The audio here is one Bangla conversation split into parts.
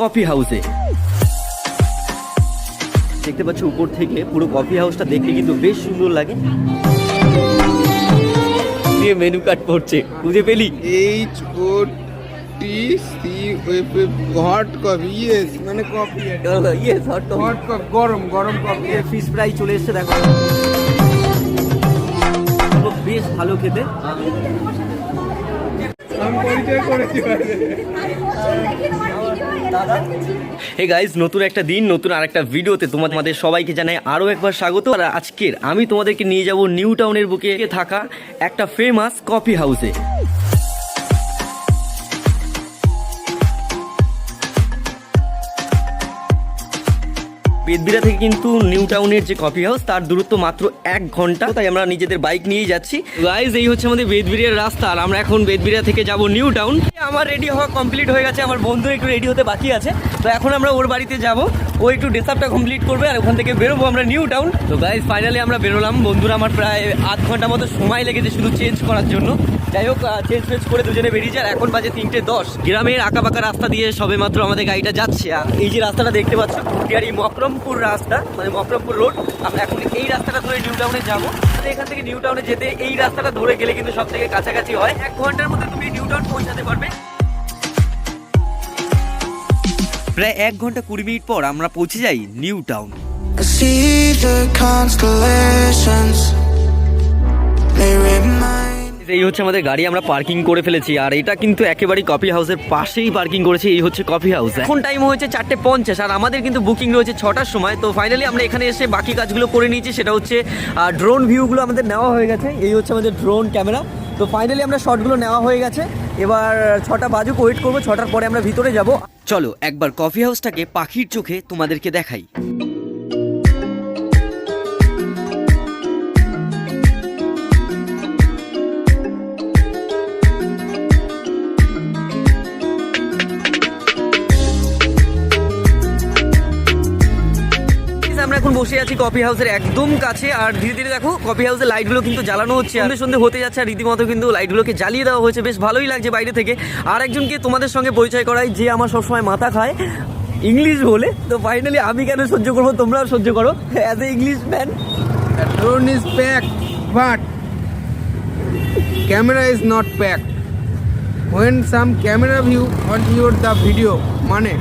কফি হাউসে দেখতে পাচ্ছ উপর থেকে পুরো কফি হাউসটা দেখতে কিন্তু বেশ সুন্দর লাগে। দিয়ে মেনু কার্ড পড়ছে, বুঝে পেলি? হট কফি, ইয়েস, মানে coffee, yes hot hot coffee, গরম গরম কফি। ফিশ ফ্রাই চলে এসছে, দেখো বেশ ভালো খেতে। আমি পরিচয় করেছি। হে গাইস, নতুন একটা দিন, নতুন আরেকটা ভিডিওতে তোমাদের সবাইকে জানাই আরও একবার স্বাগত। আর আজকের আমি তোমাদেরকে নিয়ে যাব নিউ টাউনের বুকে থাকা একটা ফেমাস কফি হাউসে। বেদবিরা থেকে কিন্তু নিউ টাউনের যে কফি হাউস তার দূরত্ব মাত্র 1 ঘন্টা, তাই আমরা নিজেদের বাইক নিয়ে যাচ্ছি। গাইস, এই হচ্ছে আমাদের বেদবিরিয়ার রাস্তা, আর আমরা এখন বেদবিরিয়া থেকে যাব নিউ টাউন। আমার রেডি হওয়া কমপ্লিট হয়ে গেছে, আমার বন্ধু একটু রেডি হতে বাকি আছে, তো এখন আমরা ওর বাড়িতে যাব। ও একটু ড্রেসআপটা কমপ্লিট করবে আর ওখান থেকে বেরোবো আমরা নিউ টাউন। তো গাইস, ফাইনালি আমরা বেরোলাম। বন্ধুরা আমার প্রায় আধ ঘন্টা মতো সময় লেগেছে শুধু চেঞ্জ করার জন্য। যাই হোক, চেঞ্জ করে দুজনে বেরিয়ে যায়। এখন বাজে 3:10। গ্রামের আঁকাবাঁকা রাস্তা দিয়ে সবে মাত্র আমাদের গাড়িটা যাচ্ছে। আর এই যে রাস্তাটা দেখতে পাচ্ছ, কুটিয়ারি মকরমপুর রাস্তা, মানে মকরমপুর রোড। আমরা এখন এই রাস্তাটা ধরে নিউ টাউনে যাবো। এখান থেকে নিউ টাউনে যেতে এই রাস্তাটা ধরে গেলে কিন্তু সব থেকে কাছাকাছি হয়। 1 ঘন্টার মধ্যে তুমি নিউ টাউন পৌঁছাতে পারবে। প্রায় 1 ঘন্টা 20 মিনিট পর আমরা পৌঁছে যাই new town. I see the constellations, they remind. এই হচ্ছে আমাদের গাড়ি, আমরা পার্কিং করে ফেলেছি। আর এটা কিন্তু একেবারেই কফি হাউসের পাশেই পার্কিং করেছি। এই হচ্ছে কফি হাউস। এখন টাইম হয়েছে 4:50 আর আমাদের কিন্তু বুকিং রয়েছে 6টার সময়। তো ফাইনালি আমরা এখানে এসে বাকি কাজগুলো করে নিয়েছি। সেটা হচ্ছে ড্রোন ভিউগুলো আমাদের নেওয়া হয়ে গেছে। এই হচ্ছে আমাদের ড্রোন ক্যামেরা। তো ফাইনালি আমরা শটগুলো নেওয়া হয়ে গেছে। এবার 6টা বাজুক, ওয়েট করবো। 6টার পরে আমরা ভিতরে যাব। চলো একবার কফি হাউসটাকে পাখির চোখে তোমাদেরকে দেখাই। আমরা এখন বসে আছি কফি হাউসের একদম কাছে। আর ধীরে ধীরে দেখো কফি হাউসের লাইটগুলো কিন্তু জ্বালানো হচ্ছে, সন্ধ্যে হতে যাচ্ছে। আর রীতিমতো কিন্তু লাইটগুলোকে জ্বালিয়ে দেওয়া হয়েছে, বেশ ভালোই লাগছে বাইরে থেকে। আর একজনকে তোমাদের সঙ্গে পরিচয় করাই, যে আমার সবসময় মাথা খায় ইংলিশ বলে। তো ফাইনালি আমি কেন সহ্য করবো, তোমরাও সহ্য করো as a English man. Drone is packed, but camera is not packed. When some camera view on your the video, মানে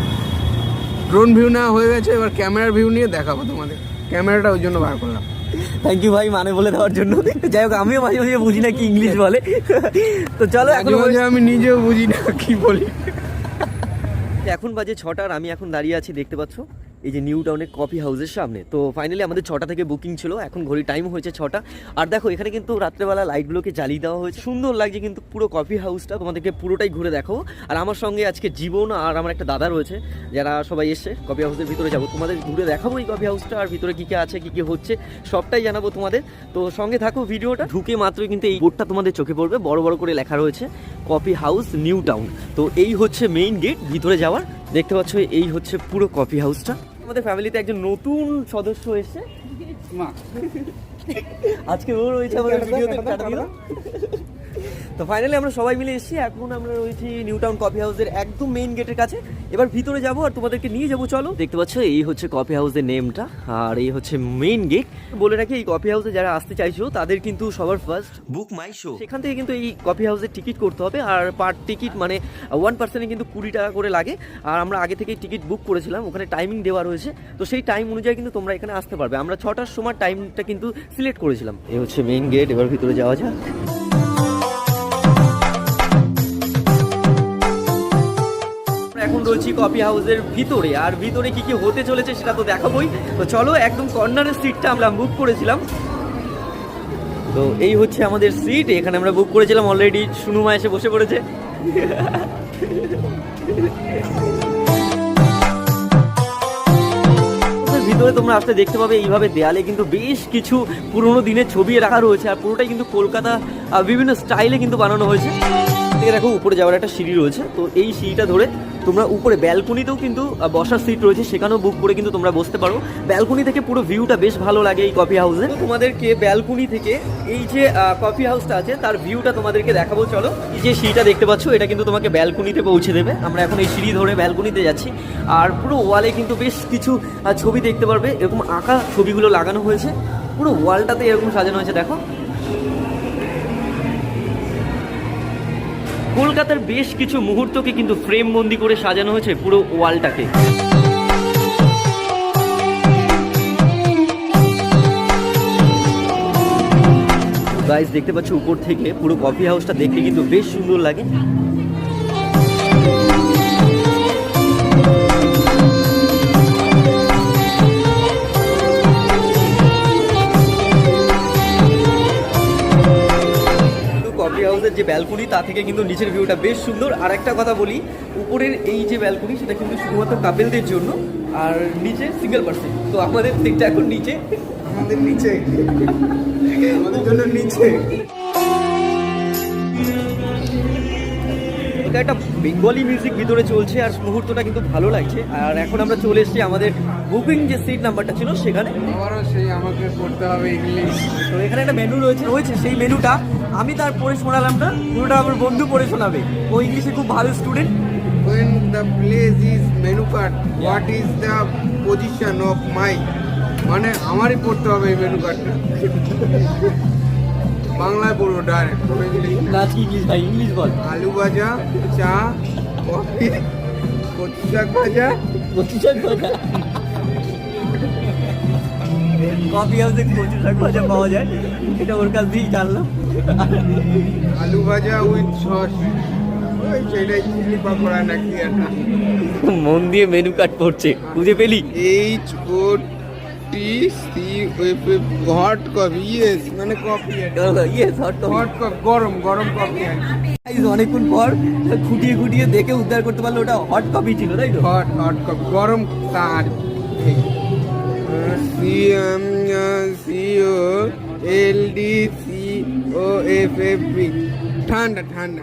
ড্রোন ভিউ না হয়ে গেছে, এবার ক্যামেরার ভিউ নিয়ে দেখাবো তোমাদের। ক্যামেরাটা ওই জন্য বার করলাম। থ্যাংক ইউ ভাই, মানে বলে দেওয়ার জন্য। যাই হোক, আমিও মাঝে মাঝে বুঝি না কি ইংলিশ বলে। তো চলো, এখন আমি নিজেও বুঝি না কি বলি। এখন বাজে 6টা আর আমি এখন দাঁড়িয়ে আছি, দেখতে পাচ্ছ এই যে নিউ টাউনের কফি হাউসের সামনে। তো ফাইনালি আমাদের 6টা থেকে বুকিং ছিল, এখন ঘড়ি টাইম হয়েছে 6টা। আর দেখো এখানে কিন্তু রাত্রেবেলা লাইটগুলোকে জ্বালিয়ে দেওয়া হয়েছে, সুন্দর লাগছে কিন্তু পুরো কফি হাউসটা। তোমাদেরকে পুরোটাই ঘুরে দেখো। আর আমার সঙ্গে আজকে জীবন আর আমার একটা দাদা রয়েছে, যারা সবাই এসে কফি হাউসের ভিতরে যাবো। তোমাদের ঘুরে দেখাবো এই কফি হাউসটা, আর ভিতরে কী কী আছে, কী কী হচ্ছে সবটাই জানাবো তোমাদের। তো সঙ্গে থাকো ভিডিওটা। ঢুকে মাত্রই কিন্তু এই বোর্ডটা তোমাদের চোখে পড়বে, বড় বড় করে লেখা রয়েছে কফি হাউস নিউ টাউন। তো এই হচ্ছে মেইন গেট ভিতরে যাওয়ার। দেখতে পাচ্ছ এই হচ্ছে পুরো কফি হাউসটা। আমাদের ফ্যামিলিতে একজন নতুন সদস্য এসেছে, আজকে ও রয়েছে আমাদের ভিডিওতে। তো ফাইনালি আমরা সবাই মিলে এসেছি। এখন আমরা রয়েছি নিউ টাউন কফি হাউসের একদম মেইন গেটের কাছে। এবার ভিতরে যাবো আর তোমাদেরকে নিয়ে যাবো। চলো, দেখতে পাচ্ছ এই হচ্ছে কফি হাউসের নেমটা, আর এই হচ্ছে মেইন গেট। বলে রাখি, এই কফি হাউসে যারা আসতে চাইছো তাদের কিন্তু সবার ফার্স্ট বুক মাই শো, সেখান থেকে কিন্তু এই কফি হাউসের টিকিট করতে হবে। আর পার টিকিট মানে 1 পার্সেন্টে কিন্তু 20 টাকা করে লাগে। আর আমরা আগে থেকেই টিকিট বুক করেছিলাম, ওখানে টাইমিং দেওয়া রয়েছে। তো সেই টাইম অনুযায়ী কিন্তু তোমরা এখানে আসতে পারবে। আমরা 6টার সময় টাইমটা কিন্তু সিলেক্ট করেছিলাম। এই হচ্ছে মেইন গেট, এবার ভিতরে যাওয়া যাক। এখন রয়েছি কফি হাউসের ভিতরে, আর ভিতরে কি কি হতে চলেছে সেটা তো দেখাবোই। তো চলো, একদম কর্নারের সিটটা আমরা বুক করেছিলাম। তো এই হচ্ছে আমাদের সিট, এখানে আমরা বুক করেছিলাম। অলরেডি সুনুমা এসে বসে পড়েছে। ভিতরে তোমরা আসতে দেখতে পাবে এইভাবে দেয়ালে কিন্তু বেশ কিছু পুরোনো দিনের ছবি রাখা রয়েছে। আর পুরোটাই কিন্তু কলকাতা বিভিন্ন স্টাইলে কিন্তু বানানো হয়েছে। দেখো উপরে যাওয়ার একটা সিঁড়ি রয়েছে। তো এই সিঁড়িটা ধরে তোমরা উপরে ব্যালকনিতেও কিন্তু বসার সিট রয়েছে, সেখানেও বুক করে কিন্তু তোমরা বসতে পারো। ব্যালকনি থেকে পুরো ভিউটা বেশ ভালো লাগে এই কফি হাউসে। তোমাদেরকে ব্যালকনি থেকে এই যে কফি হাউসটা আছে তার ভিউটা তোমাদেরকে দেখাবো, চলো। এই যে সিঁড়িটা দেখতে পাচ্ছ, এটা কিন্তু তোমাকে ব্যালকনিতে পৌঁছে দেবে। আমরা এখন এই সিঁড়ি ধরে ব্যালকনিতে যাচ্ছি, আর পুরো ওয়ালে কিন্তু বেশ কিছু ছবি দেখতে পারবে, এরকম আঁকা ছবিগুলো লাগানো হয়েছে, পুরো ওয়ালটাতে এরকম সাজানো হয়েছে। দেখো, কলকাতার বেশ কিছু মুহূর্তকে কিন্তু ফ্রেম বন্দি করে সাজানো হয়েছে পুরো ওয়ালটাকে। গাইস দেখতে পাচ্ছ উপর থেকে পুরো কফি হাউসটা দেখতে কিন্তু বেশ সুন্দর লাগে। কফি হাউসের যে ব্যালকনি তা থেকে কিন্তু নিচের ভিউটা বেশ সুন্দর। আর একটা কথা বলি, উপরের এই যে ব্যালকনি সেটা কিন্তু শুধুমাত্র কাপেলদের জন্য, আর নিচে সিঙ্গেল পার্সন। তো আমাদের সিটটা এখন নিচে, আমাদের নিচে, আমাদের জন্য নিচে। একটা বেঙ্গলি মিউজিক ভিতরে চলছে আর মুহূর্তটা কিন্তু ভালো লাগছে। আর এখন আমরা চলে এসেছি আমাদের বুকিং যে সিট নাম্বারটা ছিল সেখানে। আবারও সেই আমাকে পড়তে হবে ইংলিশ। তো এখানে একটা মেনু রয়েছে সেই মেনুটা আমি তার পড়ে শোনালাম না, পুরোটা আমার বন্ধু পড়ে শোনাবে। ও ইংলিশে খুব ভালো student. When the place is menu card, what is the position of my? মানে আমারই পড়তে হবে এই মেনু কার্ডটা। বাংলায় পড়বো ডাইরেক্ট, কোনো ইংলিশ না। না কি ইংলিশ ভাই, ইংলিশ বল। আলু ভাজা, চা, কফি, কচু শাক ভাজা। কফি হাউসে কচু শাক ভাজা পাওয়া যায়, এটা ওর কাছ দিয়েই জানলাম। আলু ভাজা উইথ সস, সেটাই চিলি পাকোড়া নাকি একটা। মন দিয়ে মেনু কার্ড পড়ছে, বুঝে পেলি? HOTCFF হট কফি, ইয়েস মানে coffee, yes hot hot coffee, গরম গরম কফি। অনেকক্ষণ পর খুঁটিয়ে খুঁটিয়ে দেখে উদ্ধার করতে পারলো ওটা হট কফি ছিল, তাই তো? হট হট কফি, গরম তার। COLDCOFF, ঠান্ডা ঠান্ডা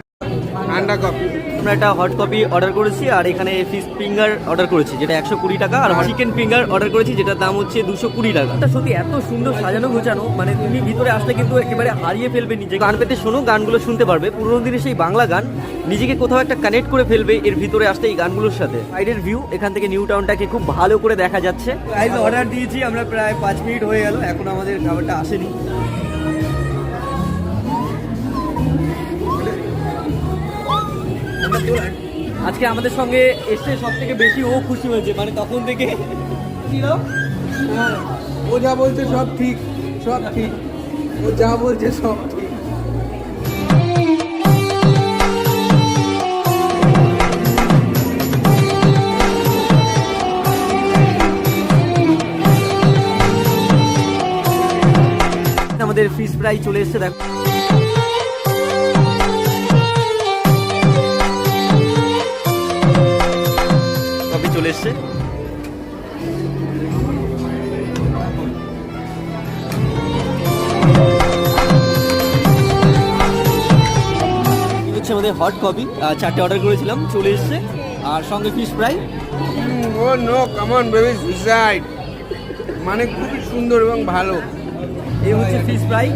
ঠান্ডা কফি। আমরা একটা হট কফি অর্ডার করেছি, আর এখানে ফিশ ফিঙ্গার অর্ডার করেছি যেটা 120 টাকা, আর চিকেন ফিঙ্গার অর্ডার করেছি যেটার দাম হচ্ছে 220 টাকা। এটা সত্যি এত সুন্দর সাজানো গোছানো, মানে তুমি ভিতরে আসলে কিন্তু একেবারে হারিয়ে ফেলবে নিজে। গান পেতে শোনো, গানগুলো শুনতে পারবে, পুরোনো দিনের সেই বাংলা গান, নিজেকে কোথাও একটা কানেক্ট করে ফেলবে এর ভিতরে আসলে এই গানগুলোর সাথে। সাইডের ভিউ এখান থেকে নিউ টাউনটাকে খুব ভালো করে দেখা যাচ্ছে। গাইস অর্ডার দিয়েছি আমরা, প্রায় 5 মিনিট হয়ে গেল, এখন আমাদের খাবারটা আসেনি। আজকে আমাদের সঙ্গে এসে সব থেকে বেশি ও খুশি হয়েছে, মানে তখন থেকে ও যা বলছে সব ঠিক, সব ঠিক, ও যা বলছে সব ঠিক। আমাদের ফিশ ফ্রাই চলে এসেছে, দেখো। কফি চলে এসছে। হচ্ছে আমাদের হট কফি, 4টে অর্ডার করেছিলাম, চলে এসছে, আর সঙ্গে fish fry. Oh no, come on baby, suicide. মানে খুবই সুন্দর এবং ভালো। এই হচ্ছে ফিশ ফ্রাই।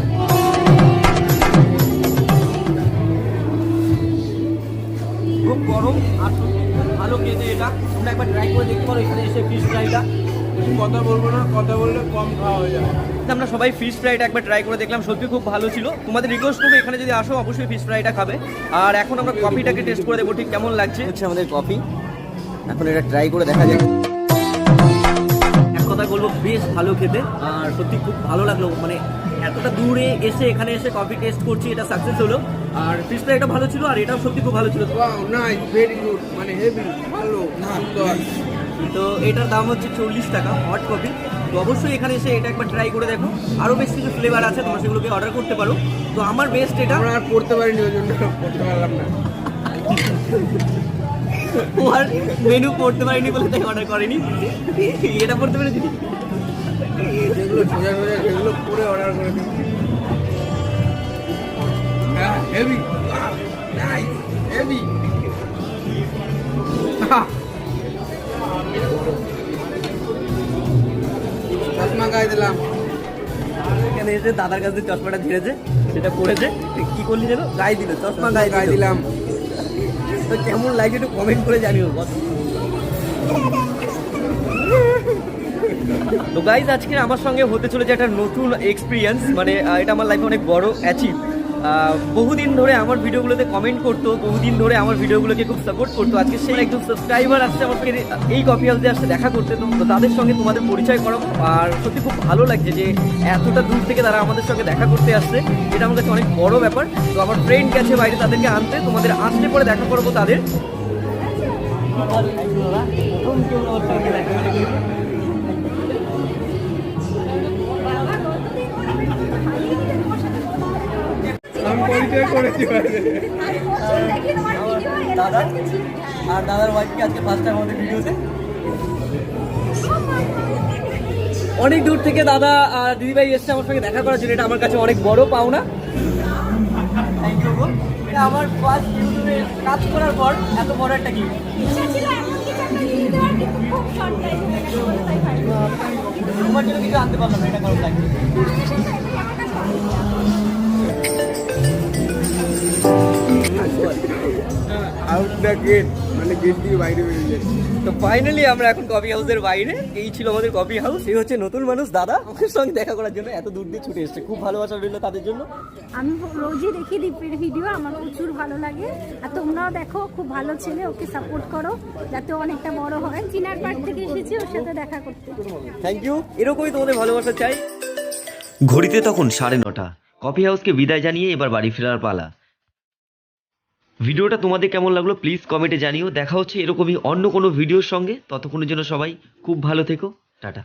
খুব গরম আর ভালো খেতে এটা, তোমরা একবার ট্রাই করে দেখতে পারো এখানে এসে ফিশ ফ্রাইটা। কথা বলবো না, কথা বললে কম খাওয়া হয়ে যাবে। আমরা সবাই ফিশ ফ্রাইটা একবার ট্রাই করে দেখলাম, সত্যি খুব ভালো ছিল। তোমাদের রিকোয়েস্ট করবো এখানে যদি আসো অবশ্যই ফিশ ফ্রাইটা খাবে। আর এখন আমরা কফিটাকে টেস্ট করে দেবো ঠিক কেমন লাগছে। হচ্ছে আমাদের কফি, এখন এটা ট্রাই করে দেখা যাক। এক কথা বলবো, বেশ ভালো খেতে, আর সত্যি খুব ভালো লাগলো। মানে এতটা দূরে এসে এখানে এসে কফি টেস্ট করছি, এটা সাকসেস হলো। আর ফিশ ফ্রাইটা ভালো ছিল, আর এটাও সত্যি খুব ভালো ছিল। ওয়াও, নাইস, ভেরি গুড, মানে হেভি ভালো, সুন্দর। তো এটার দাম হচ্ছে 40 টাকা হট কফি। তো অবশ্যই এখানে এসে এটা একবার ট্রাই করে দেখো। আরও বেশ কিছু ফ্লেভার আছে, তোমরা সেগুলোকে অর্ডার করতে পারো। তো আমার বেস্ট এটা। আমরা আর পড়তে পারিনি, ওই জন্য পড়তে পারলাম না। আর মেনু পড়তে পারিনি বলে তাই অর্ডার করেনি, এটা পড়তে পেরেছি। যেগুলো সোজা সোজা সেগুলো পড়ে অর্ডার করে দিই। হ্যাঁ, হেভি, নাইস, হেভি। চশমা গায়ে দিলাম। এখানে এসে দাদার কাছে চশমাটা ঝেড়েছে, সেটা পড়েছে, কি করলি যেন গায়ে দিল, চশমা গায়ে গায়ে দিলাম। দিলাম। তো কেমন লাগছে একটু কমেন্ট করে জানিও। তো গাইজ আজকে আমার সঙ্গে হতে চলেছে একটা নতুন এক্সপিরিয়েন্স, মানে এটা আমার লাইফে অনেক বড় অ্যাচিভ। বহুদিন ধরে আমার ভিডিওগুলোতে কমেন্ট করতো, বহুদিন ধরে আমার ভিডিওগুলোকে খুব সাপোর্ট করতো। আজকে সেই একজন সাবস্ক্রাইবার আসছে আমার সঙ্গে এই কফি হাউসে আসতে দেখা করতে, তো তাদের সঙ্গে তোমাদের পরিচয় করাবো। আর সত্যি খুব ভালো লাগছে যে এতটা দূর থেকে তারা আমাদের সঙ্গে দেখা করতে আসছে, এটা আমার কাছে অনেক বড় ব্যাপার। তো আমার ফ্রেন্ড গেছে বাইরে তাদেরকে আনতে, তোমাদের আসলে পরে দেখা করবো তাদের। আমি পরিচয় করেছি বাইরে। দাদা আর দাদার ওয়াইফকে আজকে ফার্স্ট টাইম আমাদের ভিডিওতে। অনেক দূর থেকে দাদা আর দিদিভাই এসছে আমার সঙ্গে দেখা করার জন্য, এটা আমার কাছে অনেক বড় পাওনা। থ্যাংক ইউ গো, এটা আমার ফার্স্ট ইউটিউবে কাজ করার পর এত বড় একটা গিফট। তোমার জন্য কিছু আনতে পারলাম না, এটা কারণ লাগছে। আউট দ্য গেট, মানে গেট দিয়ে বাইরে বেরিয়ে যাচ্ছে। তো ফাইনালি আমরা এখন কফি হাউসের বাইরে, এই ছিল আমাদের কফি হাউস। এই হচ্ছে নতুন মানুষ দাদা, ওদের সঙ্গে দেখা করার জন্য এত দূর দিয়ে ছুটে এসেছে, খুব ভালোবাসা রইল তাদের জন্য। আমি রোজই দেখি দীপের ভিডিও, আমার প্রচুর ভালো লাগে। আর তোমরাও দেখো, খুব ভালো ছেলে, ওকে সাপোর্ট করো যাতে অনেকটা বড় হয়। চিনার পাড় থেকে এসেছি ওর সাথে দেখা করতে। থ্যাংক ইউ, এরকমই তোমাদের ভালোবাসা চাই। ঘড়িতে তখন 9:30। কফি হাউসকে বিদায় জানিয়ে এবার বাড়ি ফেরার পালা। ভিডিওটা তোমাদের কেমন লাগলো প্লিজ কমেন্টে জানিও। দেখা হচ্ছে এরকমই অন্য কোনো ভিডিওর সঙ্গে, ততক্ষণের জন্য সবাই খুব ভালো থেকো, টাটা।